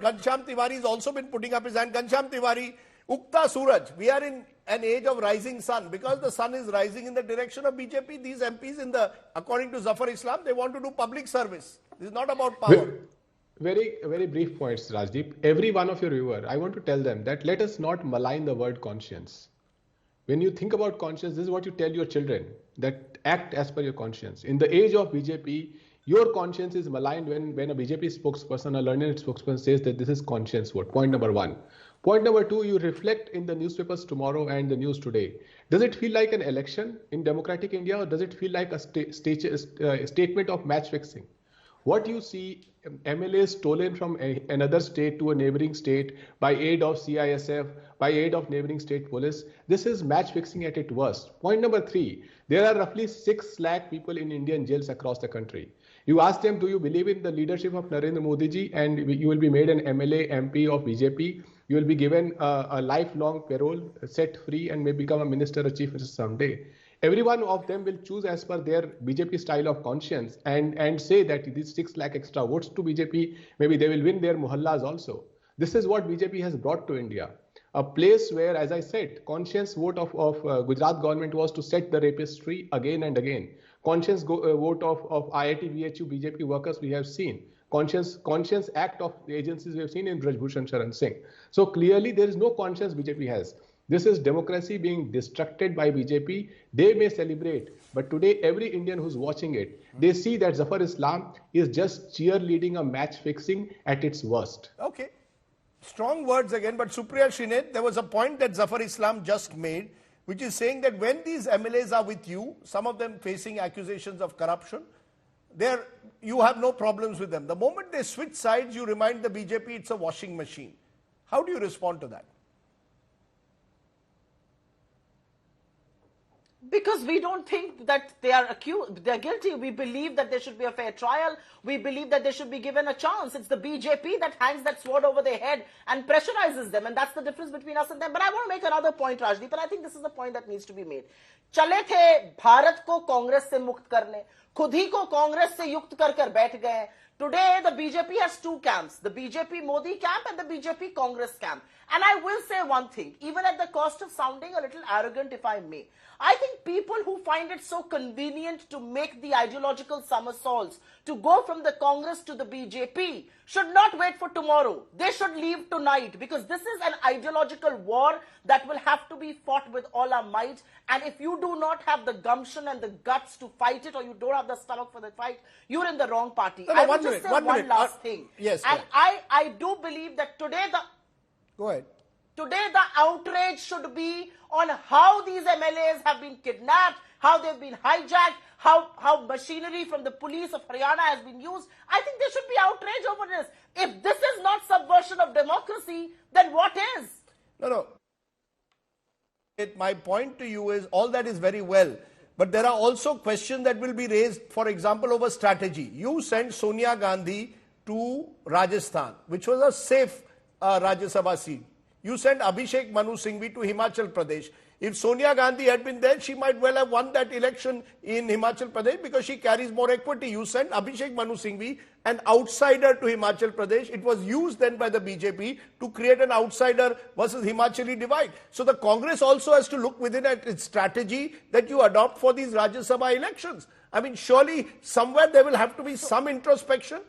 but Ghanshyam Tiwari has also been putting up his hand. Ghanshyam Tiwari, Upta, Suraj, we are in an age of rising sun. Because the sun is rising in the direction of BJP, these MPs according to Zafar Islam, they want to do public service. This is not about power. Very brief points, Rajdeep. Every one of your viewers, I want to tell them that let us not malign the word conscience. When you think about conscience, this is what you tell your children, that act as per your conscience. In the age of BJP, your conscience is maligned when a BJP spokesperson, a learned spokesperson says that this is conscience vote. Point number one. Point number two, you reflect in the newspapers tomorrow and the news today. Does it feel like an election in democratic India, or does it feel like a statement of match fixing? What you see MLAs stolen from another state to a neighboring state by aid of CISF, by aid of neighboring state police, this is match fixing at its worst. Point number three, there are roughly 6 lakh people in Indian jails across the country. You ask them, do you believe in the leadership of Narendra Modi ji, and you will be made an MLA, MP of BJP, you will be given a lifelong parole, set free, and may become a minister or chief minister someday. Every one of them will choose as per their BJP style of conscience and say that these 6 lakh extra votes to BJP, maybe they will win their muhallas also. This is what BJP has brought to India. A place where, as I said, conscience vote of Gujarat government was to set the rapist free again and again. Conscience vote of IIT, VHU, BJP workers we have seen. Conscience act of the agencies we have seen in Brajbhushan Sharan Singh. So clearly there is no conscience BJP has. This is democracy being destructed by BJP. They may celebrate, but today every Indian who's watching it, they see that Zafar Islam is just cheerleading a match fixing at its worst. Okay. Strong words again, but Supriya Shrinet, there was a point that Zafar Islam just made, which is saying that when these MLAs are with you, some of them facing accusations of corruption, you have no problems with them. The moment they switch sides, you remind the BJP it's a washing machine. How do you respond to that? Because we don't think that they're guilty. We believe that there should be a fair trial. We believe that they should be given a chance. It's the BJP that hangs that sword over their head and pressurizes them. And that's the difference between us and them. But I want to make another point, Rajdeep, and I think this is the point that needs to be made. चले थे भारत को कांग्रेस से मुक्त करने, खुद ही को कांग्रेस से युक्त कर बैठ गए. Today, the BJP has 2 camps, the BJP Modi camp and the BJP Congress camp. And I will say one thing, even at the cost of sounding a little arrogant, if I may. I think people who find it so convenient to make the ideological somersaults, to go from the Congress to the BJP, should not wait for tomorrow. They should leave tonight, because this is an ideological war that will have to be fought with all our might. And if you do not have the gumption and the guts to fight it, or you don't have the stomach for the fight, you're in the wrong party. No, I will just say one last thing. Yes. And I do believe that today Go ahead. Today, the outrage should be on how these MLAs have been kidnapped, how they've been hijacked, how machinery from the police of Haryana has been used. I think there should be outrage over this. If this is not subversion of democracy, then what is? No. My point to you is, all that is very well. But there are also questions that will be raised, for example, over strategy. You sent Sonia Gandhi to Rajasthan, which was a safe Rajya Sabha seat. You sent Abhishek Manu Singhvi to Himachal Pradesh. If Sonia Gandhi had been there, she might well have won that election in Himachal Pradesh because she carries more equity. You sent Abhishek Manu Singhvi, an outsider, to Himachal Pradesh. It was used then by the BJP to create an outsider versus Himachali divide. So the Congress also has to look within its strategy that you adopt for these Rajya Sabha elections. I mean, surely somewhere there will have to be some introspection.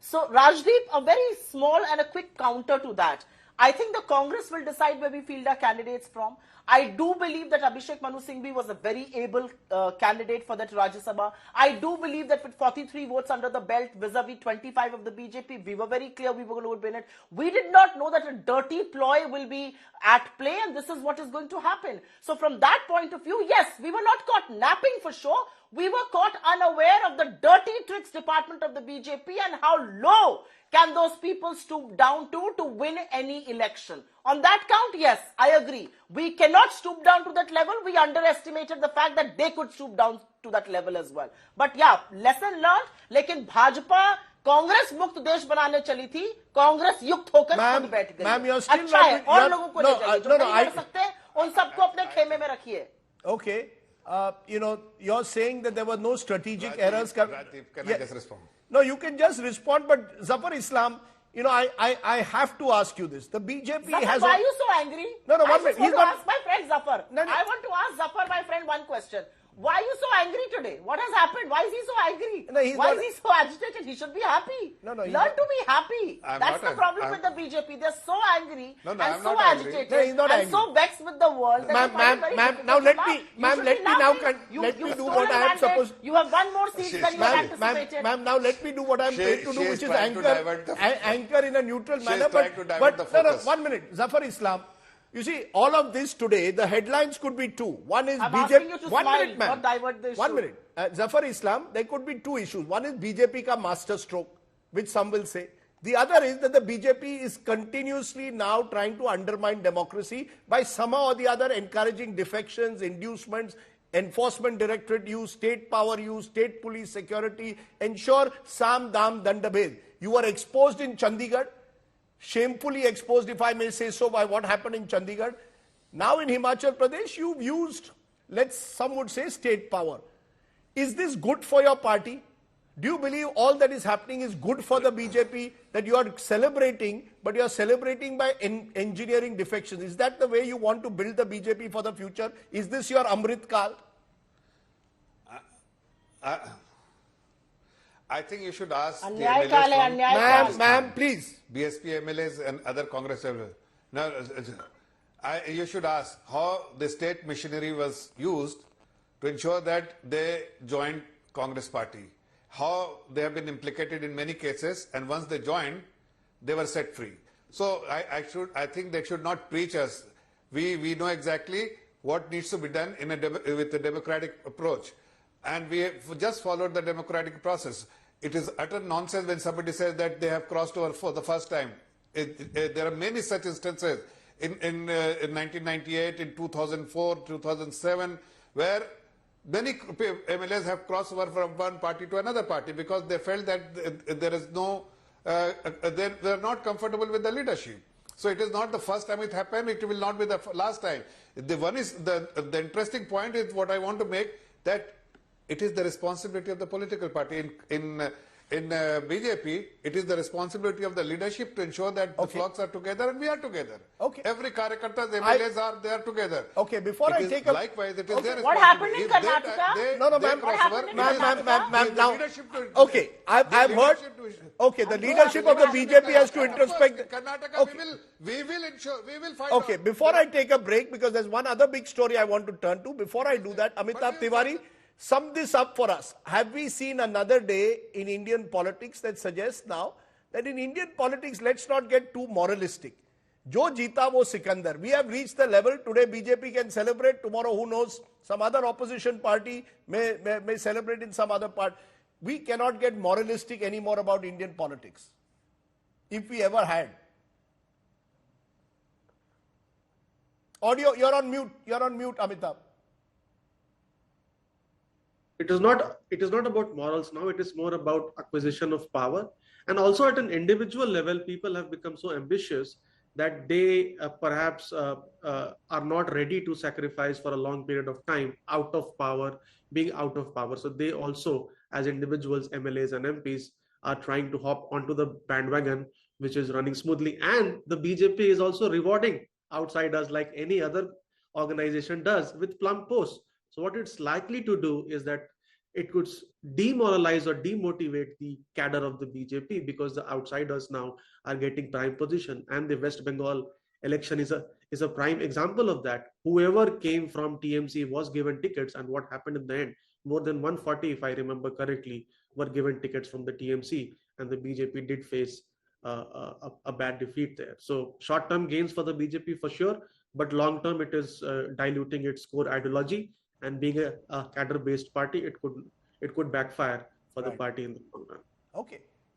So, Rajdeep, a very small and a quick counter to that. I think the Congress will decide where we field our candidates from. I do believe that Abhishek Manu Singhvi was a very able candidate for that Rajya Sabha. I do believe that with 43 votes under the belt vis-a-vis 25 of the BJP, we were very clear we were going to win it. We did not know that a dirty ploy will be at play, and this is what is going to happen. So from that point of view, yes, we were not caught napping for sure. We were caught unaware of the dirty tricks department of the BJP and how low can those people stoop down to win any election. On that count, yes, I agree. We cannot stoop down to that level. We underestimated the fact that they could stoop down to that level as well. But yeah, lesson learned. लेकिन भाजपा कांग्रेस मुक्त देश बनाने चली थी, कांग्रेस युक्त होकर खुद बैठ गई। Ma'am, you're still अच्छा है, और लोगों को ले जाइए, जो नहीं कर सकते, उन सबको अपने खेमे में रखिए। Okay. You're saying that there were no strategic errors. Rajdeep, can I just respond? No, you can just respond, but Zafar Islam, you know, I have to ask you this. The BJP Zafar, has... why are you so angry? No, I one just minute. want to ask my friend Zafar. No, no. I want to ask Zafar, my friend, one question. Why are you so angry today? What has happened? Why is he so angry? No, he's Why not- is he so agitated? He should be happy. No, no, he's Learn not- to be happy. I'm That's not the problem angry. with the BJP. They're so angry No, and I'm so not angry. agitated No, he's not and angry. so vexed with the world. that Ma'am, they find it very ma'am, difficult now to let laugh. me- You ma'am, should let be me now laughing. let me You've do stolen what I am mandate. supposed... You have won more seats than you had anticipated. Ma'am, now let me do what I'm paid to do, she is which is trying to divert the focus. anchor in a neutral She is manner. trying to divert But the no, focus. 1 minute. Zafar Islam, you see, all of this today, the headlines could be two. One is I'm BJP... asking you to 1 smile, minute, ma'am. not divert the issue. 1 minute. Zafar Islam, there could be two issues. One is BJP ka master stroke, which some will say. The other is that the BJP is continuously now trying to undermine democracy by somehow or the other encouraging defections, inducements, enforcement directorate use, state power use, state police security, ensure Sam Dam Dandabhed. You were exposed in Chandigarh, shamefully exposed, if I may say so, by what happened in Chandigarh. Now in Himachal Pradesh, you've used, some would say, state power. Is this good for your party? Do you believe all that is happening is good for the BJP, that you are celebrating, but you are celebrating by engineering defections? Is that the way you want to build the BJP for the future? Is this your Amrit Kal? I think you should ask the Anyay Kal hai, MLAs anyay Kal. Ma'am, please. BSP MLAs and other Congress MLAs. Now, you should ask how the state machinery was used to ensure that they joined Congress party. How they have been implicated in many cases, and once they joined, they were set free. So I think they should not preach us. We know exactly what needs to be done with a democratic approach, and we have just followed the democratic process. It is utter nonsense when somebody says that they have crossed over for the first time. There are many such instances in 1998, in 2004, 2007, where many MLAs have crossed over from one party to another party because they felt that there is no, they are not comfortable with the leadership. So it is not the first time it happened, it will not be the last time. The interesting point is what I want to make, that it is the responsibility of the political party. In BJP, it is the responsibility of the leadership to ensure that the flocks are together and we are together. Okay. Every Karyakartas, MLAs are there together. Okay, before I take a... Likewise, it is their What responsibility. happened in If they- Karnataka? they- No, they ma'am. cross What happened over, in it is Karnataka? Ma'am, the now... leadership to- Okay, I've heard... leadership to- Okay, the leadership of the BJP has to introspect... Karnataka, Okay. we will ensure, we will find Okay, out. before I take a break, because there's one other big story I want to turn to. Before I do that, Amitabh Tiwari, sum this up for us. Have we seen another day in Indian politics that suggests now that in Indian politics, let's not get too moralistic. Jo jeeta wo Sikandar. We have reached the level today BJP can celebrate, tomorrow who knows, some other opposition party may celebrate in some other part. We cannot get moralistic anymore about Indian politics, if we ever had. Audio, you're on mute, Amitabh. It is not about morals now, it is more about acquisition of power. And also at an individual level, people have become so ambitious that they perhaps are not ready to sacrifice for a long period of time out of power, being out of power. So they also, as individuals, MLAs and MPs, are trying to hop onto the bandwagon, which is running smoothly. And the BJP is also rewarding outsiders like any other organization does with plum posts. So what it's likely to do is that it could demoralize or demotivate the cadre of the BJP, because the outsiders now are getting prime position, and the West Bengal election is a prime example of that. Whoever came from TMC was given tickets, and what happened in the end, more than 140, if I remember correctly, were given tickets from the TMC, and the BJP did face a bad defeat there. So short-term gains for the BJP for sure, but long-term it is diluting its core ideology. And being a cadre-based party, it could backfire for the party in the long run. Okay.